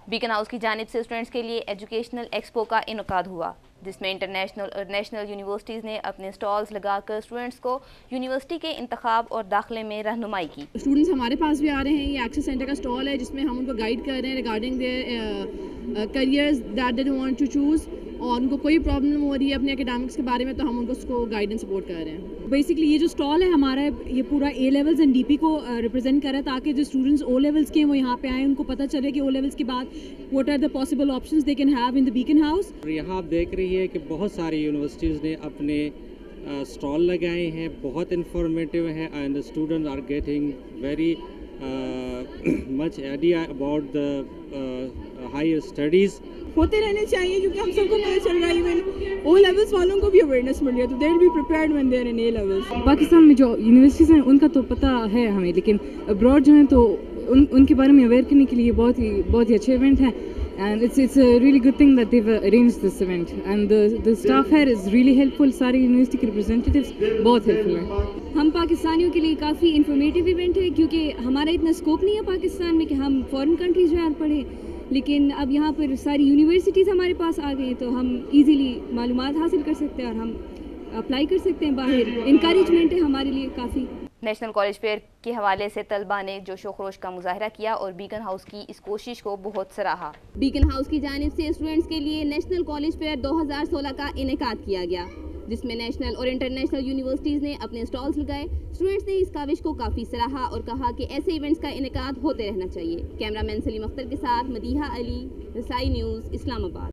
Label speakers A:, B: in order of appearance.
A: Bacon house کی جانب سے اسٹوڈنٹس کے لیے ایجوکیشنل ایکسپو کا انعقاد ہوا، جس میں انٹرنیشنل اور نیشنل یونیورسٹیز نے اپنے سٹالز لگا کر اسٹوڈنٹس کو یونیورسٹی کے انتخاب اور داخلے میں رہنمائی کی۔
B: اسٹوڈنٹس ہمارے پاس بھی آ رہے ہیں، یہ ایکسس سینٹر کا اسٹال ہے جس میں ہم ان کو گائیڈ کر رہے ہیں regarding their careers that they want to choose, اور ان کو کوئی پرابلم ہو رہی ہے اپنے اکیڈمکس کے بارے میں تو ہم ان کو اس کو گائیڈ اینڈ سپورٹ کر رہے ہیں۔
C: بیسکلی یہ جو اسٹال ہے ہمارا، یہ پورا A levels and D P کو ریپرزینٹ کر رہا ہے تاکہ جو اسٹوڈنٹس او لیولس کے ہیں وہ یہاں پہ آئیں، ان کو پتہ چلے کہ او لیولس کے بعد what are the possible options they can have in the Beacon House.
D: یہاں آپ دیکھ رہی ہے کہ بہت ساری یونیورسٹیز نے اپنے اسٹال لگائے ہیں، بہت انفارمیٹیو ہیں، and student are getting very much idea about the higher studies.
E: ہوتے رہنے چاہیے کیونکہ ہم سب کو پتہ چل رہا ہے، ایون او لیولس والوں کو بھی اویئرنیس مل رہی ہے، تو they will be prepared when they are in A levels.
C: Pakistan میں جو یونیورسٹیز ہیں ان کا تو پتہ ہے ہمیں، لیکن ابراڈ جو ہیں تو ان کے بارے میں اویئر کرنے کے لیے بہت ہی اچھے ایونٹ ہیں، and it's a really good thing that they've arranged this event, and the staff here is really helpful فل، سارے یونیورسٹی کے ریپرزینٹیوز بہت ہیلپ فل ہیں۔
F: ہم پاکستانیوں کے لیے کافی انفارمیٹیو ایونٹ ہے، کیونکہ ہمارا اتنا اسکوپ نہیں ہے پاکستان میں کہ ہم فارن کنٹریز میں پڑھیں، لیکن اب یہاں پر ساری یونیورسٹیز ہمارے پاس آ گئی تو ہم ایزیلی معلومات حاصل کر سکتے ہیں اور ہم اپلائی کر سکتے ہیں باہر۔ انکریجمنٹ ہے ہمارے لیے کافی۔
A: نیشنل کالج فیئر کے حوالے سے طلباء نے جوش و خروش کا مظاہرہ کیا اور بیکن ہاؤس کی اس کوشش کو بہت سراہا۔
F: بیکن ہاؤس کی جانب سے اسٹوڈنٹس کے لیے نیشنل کالج فیئر 2016 کا انعقاد کیا گیا، جس میں نیشنل اور انٹرنیشنل یونیورسٹیز نے اپنے اسٹالز لگائے۔ اسٹوڈنٹس نے اس کاوش کو کافی سراہا اور کہا کہ ایسے ایونٹس کا انعقاد ہوتے رہنا چاہیے۔ کیمرہ مین سلیم اختر کے ساتھ مدیحہ علی، رسائی نیوز، اسلام آباد۔